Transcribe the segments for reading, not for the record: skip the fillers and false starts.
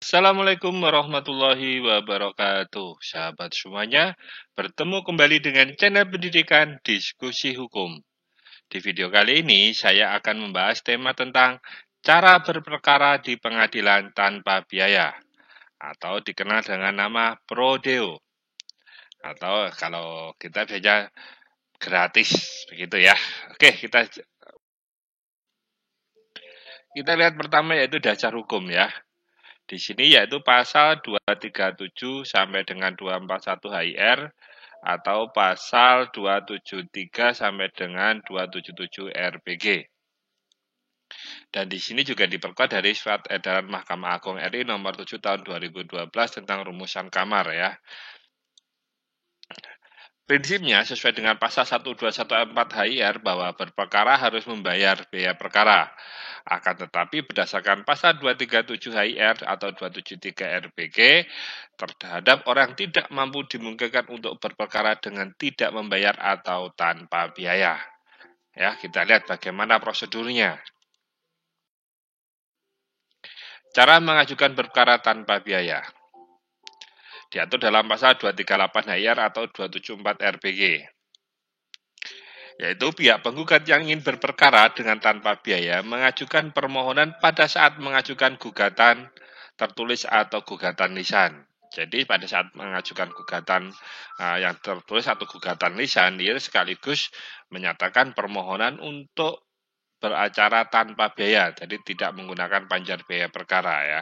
Assalamualaikum warahmatullahi wabarakatuh. Sahabat semuanya, bertemu kembali dengan channel pendidikan Diskusi Hukum. Di video kali ini, saya akan membahas tema tentang cara berperkara di pengadilan tanpa biaya, atau dikenal dengan nama Prodeo, atau kalau kita biasa gratis, begitu ya. Oke, kita lihat pertama yaitu dasar hukum ya. Di sini yaitu pasal 237 sampai dengan 241 HIR atau pasal 273 sampai dengan 277 RPG. Dan di sini juga diperkuat dari surat edaran Mahkamah Agung RI nomor 7 tahun 2012 tentang rumusan kamar ya. Prinsipnya sesuai dengan pasal 1214 HIR bahwa berperkara harus membayar biaya perkara. Akan tetapi berdasarkan pasal 237 HIR atau 273 RPG, terhadap orang tidak mampu dimungkinkan untuk berperkara dengan tidak membayar atau tanpa biaya. Ya, kita lihat bagaimana prosedurnya. Cara mengajukan perkara tanpa biaya diatur dalam pasal 238 HIR atau 274 RPG. Yaitu pihak penggugat yang ingin berperkara dengan tanpa biaya mengajukan permohonan pada saat mengajukan gugatan tertulis atau gugatan lisan. Jadi pada saat mengajukan gugatan yang tertulis atau gugatan lisan, dia sekaligus menyatakan permohonan untuk beracara tanpa biaya, jadi tidak menggunakan panjar biaya perkara ya.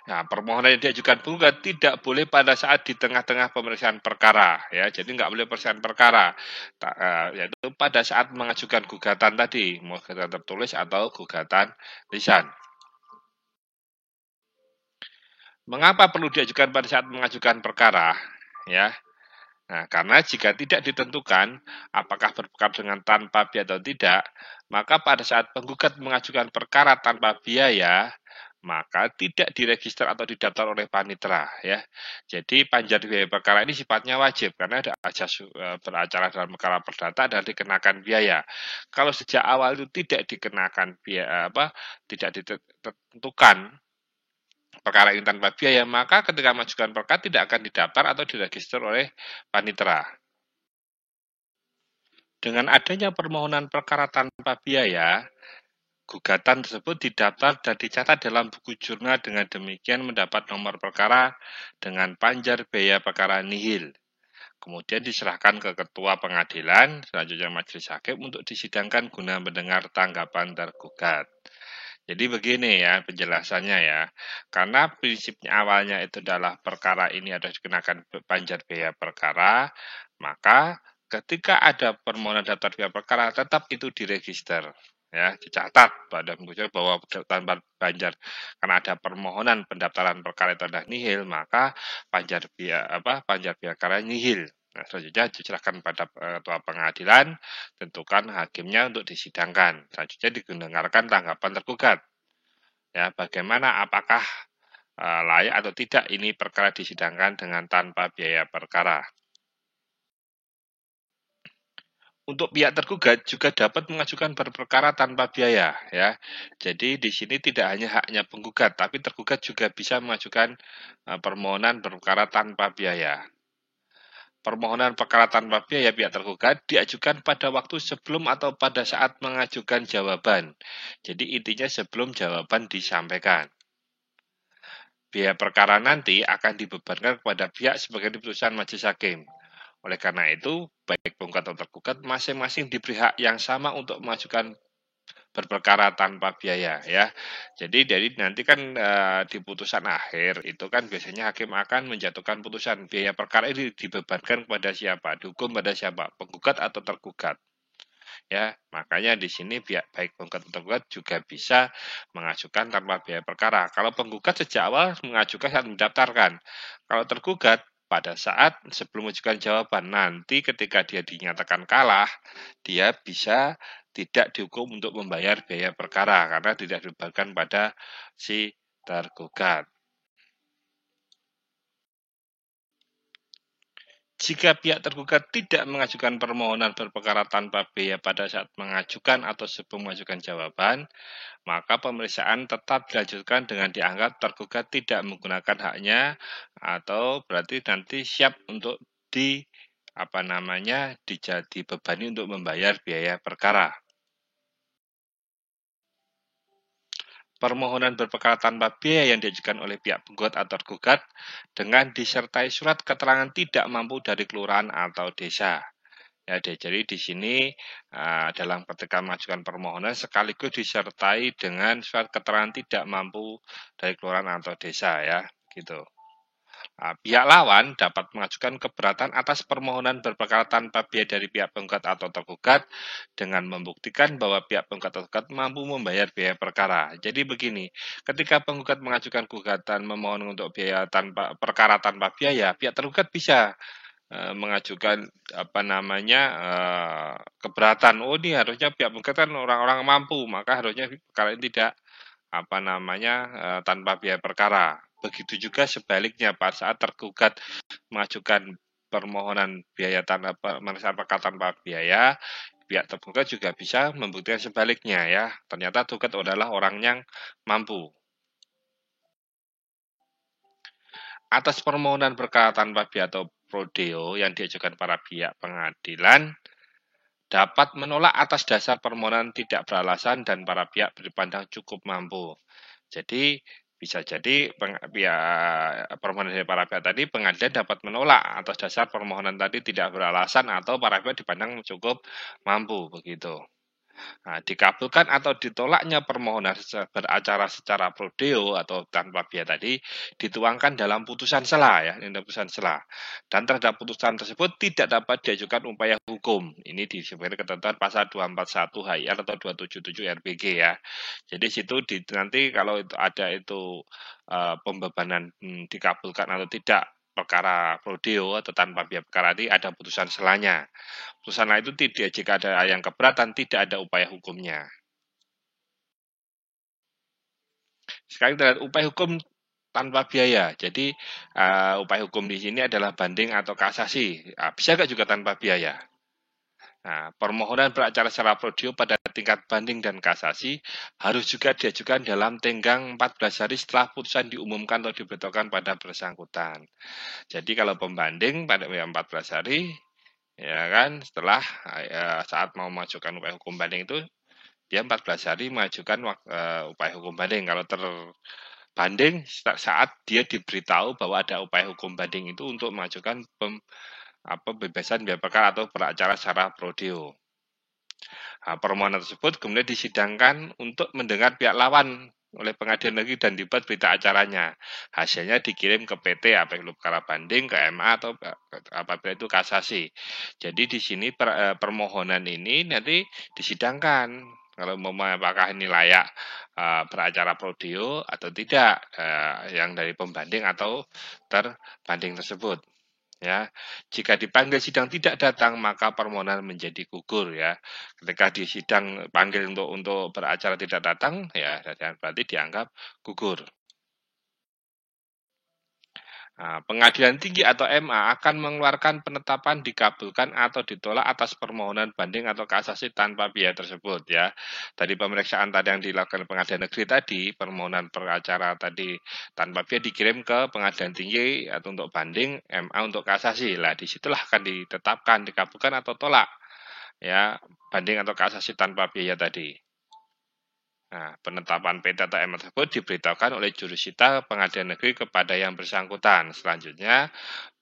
Nah, permohonan yang diajukan penggugat tidak boleh pada saat di tengah-tengah pemeriksaan perkara, ya. Jadi nggak boleh pemeriksaan perkara, yaitu pada saat mengajukan gugatan tadi, mau gugatan tertulis atau gugatan lisan. Mengapa perlu diajukan pada saat mengajukan perkara? Ya, nah, karena jika tidak ditentukan apakah berperkara dengan tanpa biaya atau tidak, maka pada saat penggugat mengajukan perkara tanpa biaya, maka tidak diregister atau didaftar oleh panitera ya. Jadi panjar biaya perkara ini sifatnya wajib karena ada asas beracara dalam perkara perdata dan dikenakan biaya. Kalau sejak awal itu tidak dikenakan biaya tidak ditentukan perkara ini tanpa biaya, maka ketika mengajukan perkara tidak akan didaftar atau diregister oleh panitera. Dengan adanya permohonan perkara tanpa biaya, gugatan tersebut didaftar dan dicatat dalam buku jurnal dengan demikian mendapat nomor perkara dengan panjar biaya perkara nihil. Kemudian diserahkan ke ketua pengadilan, selanjutnya majelis hakim untuk disidangkan guna mendengar tanggapan tergugat. Jadi begini ya penjelasannya ya, karena prinsipnya awalnya itu adalah perkara ini ada dikenakan panjar biaya perkara, maka ketika ada permohonan daftar biaya perkara tetap itu diregister ya, dicatat pada buku bahwa tanpa panjar karena ada permohonan pendaftaran perkara itu adalah nihil, maka panjar biaya perkara nihil. Nah, selanjutnya diserahkan pada ketua pengadilan, tentukan hakimnya untuk disidangkan. Selanjutnya didengarkan tanggapan tergugat. Ya, bagaimana apakah layak atau tidak ini perkara disidangkan dengan tanpa biaya perkara. Untuk pihak tergugat juga dapat mengajukan berperkara tanpa biaya ya. Jadi di sini tidak hanya haknya penggugat, tapi tergugat juga bisa mengajukan permohonan berperkara tanpa biaya. Permohonan perkara tanpa biaya pihak tergugat diajukan pada waktu sebelum atau pada saat mengajukan jawaban. Jadi intinya sebelum jawaban disampaikan. Biaya perkara nanti akan dibebankan kepada pihak sebagai putusan majelis hakim. Oleh karena itu, baik penggugat atau tergugat masing-masing diberi hak yang sama untuk mengajukan berperkara tanpa biaya ya. Jadi dari nanti kan di putusan akhir itu kan biasanya hakim akan menjatuhkan putusan biaya perkara ini dibebankan kepada siapa, dihukum pada siapa, penggugat atau tergugat. Ya, makanya di sini baik penggugat atau tergugat juga bisa mengajukan tanpa biaya perkara. Kalau penggugat sejak awal mengajukan saat mendaftarkan. Kalau tergugat pada saat sebelum mengajukan jawaban, nanti ketika dia dinyatakan kalah, dia bisa tidak dihukum untuk membayar biaya perkara karena tidak dibebankan pada si tergugat. Jika pihak tergugat tidak mengajukan permohonan berperkara tanpa biaya pada saat mengajukan atau sebelum mengajukan jawaban, maka pemeriksaan tetap dilanjutkan dengan dianggap tergugat tidak menggunakan haknya atau berarti nanti siap untuk dibebani untuk membayar biaya perkara. Permohonan berperkara tanpa biaya yang diajukan oleh pihak penggugat atau tergugat dengan disertai surat keterangan tidak mampu dari kelurahan atau desa. Ya, jadi di sini dalam ketika mengajukan permohonan sekaligus disertai dengan surat keterangan tidak mampu dari kelurahan atau desa ya, gitu. Pihak lawan dapat mengajukan keberatan atas permohonan berperkara tanpa biaya dari pihak penggugat atau tergugat dengan membuktikan bahwa pihak penggugat atau tergugat mampu membayar biaya perkara. Jadi begini, ketika penggugat mengajukan gugatan memohon untuk biaya perkara tanpa biaya, pihak tergugat bisa mengajukan keberatan. Oh, ini harusnya pihak penggugat kan orang-orang mampu, maka harusnya perkara ini tidak tanpa biaya perkara. Begitu juga sebaliknya pada saat tergugat mengajukan permohonan biaya perkara tanpa biaya, pihak tergugat juga bisa membuktikan sebaliknya ya. Ternyata tergugat adalah orang yang mampu. Atas permohonan perkara tanpa biaya atau prodeo yang diajukan para pihak pengadilan dapat menolak atas dasar permohonan tidak beralasan dan para pihak dipandang cukup mampu. Jadi bisa jadi permohonan dari para pihak tadi pengadilan dapat menolak atas dasar permohonan tadi tidak beralasan atau para pihak dipandang cukup mampu begitu. Nah, dikabulkan atau ditolaknya permohonan beracara secara prodeo atau tanpa biaya tadi dituangkan dalam putusan sela ya, ini putusan sela. Dan terhadap putusan tersebut tidak dapat diajukan upaya hukum. Ini disebut ketentuan pasal 241 HIR atau 277 RBG ya. Jadi situ nanti kalau itu ada pembebanan dikabulkan atau tidak perkara prodeo atau tanpa biaya perkara ini ada putusan selanya. Putusan lain itu tidak, jika ada yang keberatan tidak ada upaya hukumnya. Sekarang terhadap upaya hukum tanpa biaya. Jadi upaya hukum di sini adalah banding atau kasasi. Bisa nggak juga tanpa biaya? Nah, permohonan beracara secara prodeo pada tingkat banding dan kasasi harus juga diajukan dalam tenggang 14 hari setelah putusan diumumkan atau diberitahukan pada bersangkutan. Jadi kalau pembanding pada 14 hari, ya kan, setelah saat mau mengajukan upaya hukum banding itu, dia 14 hari mengajukan upaya hukum banding. Kalau terbanding saat dia diberitahu bahwa ada upaya hukum banding itu untuk mengajukan pembebasan biaya perkara atau beracara secara prodeo. Nah, permohonan tersebut kemudian disidangkan untuk mendengar pihak lawan oleh pengadilan negeri dan dibuat berita acaranya. Hasilnya dikirim ke PT apabila perkara banding, ke MA atau apabila itu kasasi. Jadi di sini permohonan ini nanti disidangkan kalau apakah ini layak beracara prodeo atau tidak yang dari pembanding atau terbanding tersebut. Ya, jika dipanggil sidang tidak datang maka permohonan menjadi gugur ya. Ketika di sidang panggil untuk beracara tidak datang ya berarti dianggap gugur. Nah, Pengadilan Tinggi atau MA akan mengeluarkan penetapan dikabulkan atau ditolak atas permohonan banding atau kasasi tanpa biaya tersebut ya. Tadi pemeriksaan tadi yang dilakukan Pengadilan Negeri tadi, permohonan beracara tadi tanpa biaya dikirim ke Pengadilan Tinggi atau untuk banding, MA untuk kasasi. Lah disitulah akan ditetapkan dikabulkan atau tolak ya banding atau kasasi tanpa biaya tadi. Nah, penetapan PT atau MA tersebut diberitahukan oleh jurusita pengadilan negeri kepada yang bersangkutan. Selanjutnya,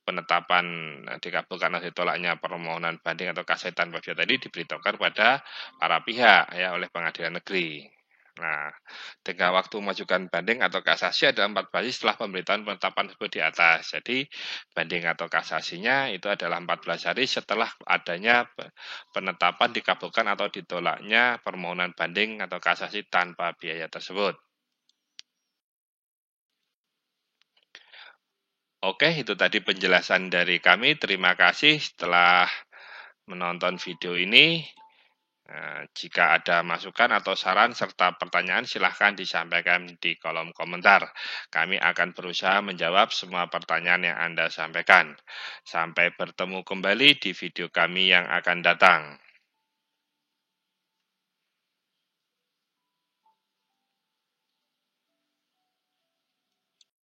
penetapan dikabulkan atau ditolaknya permohonan banding atau kasasi tanpa biaya tadi diberitahukan kepada para pihak ya oleh pengadilan negeri. Nah, tenggang waktu mengajukan banding atau kasasi adalah 14 hari setelah pemberitahuan penetapan tersebut di atas. Jadi, banding atau kasasinya itu adalah 14 hari setelah adanya penetapan dikabulkan atau ditolaknya permohonan banding atau kasasi tanpa biaya tersebut. Oke, itu tadi penjelasan dari kami. Terima kasih setelah menonton video ini. Jika ada masukan atau saran serta pertanyaan silahkan disampaikan di kolom komentar. Kami akan berusaha menjawab semua pertanyaan yang Anda sampaikan. Sampai bertemu kembali di video kami yang akan datang.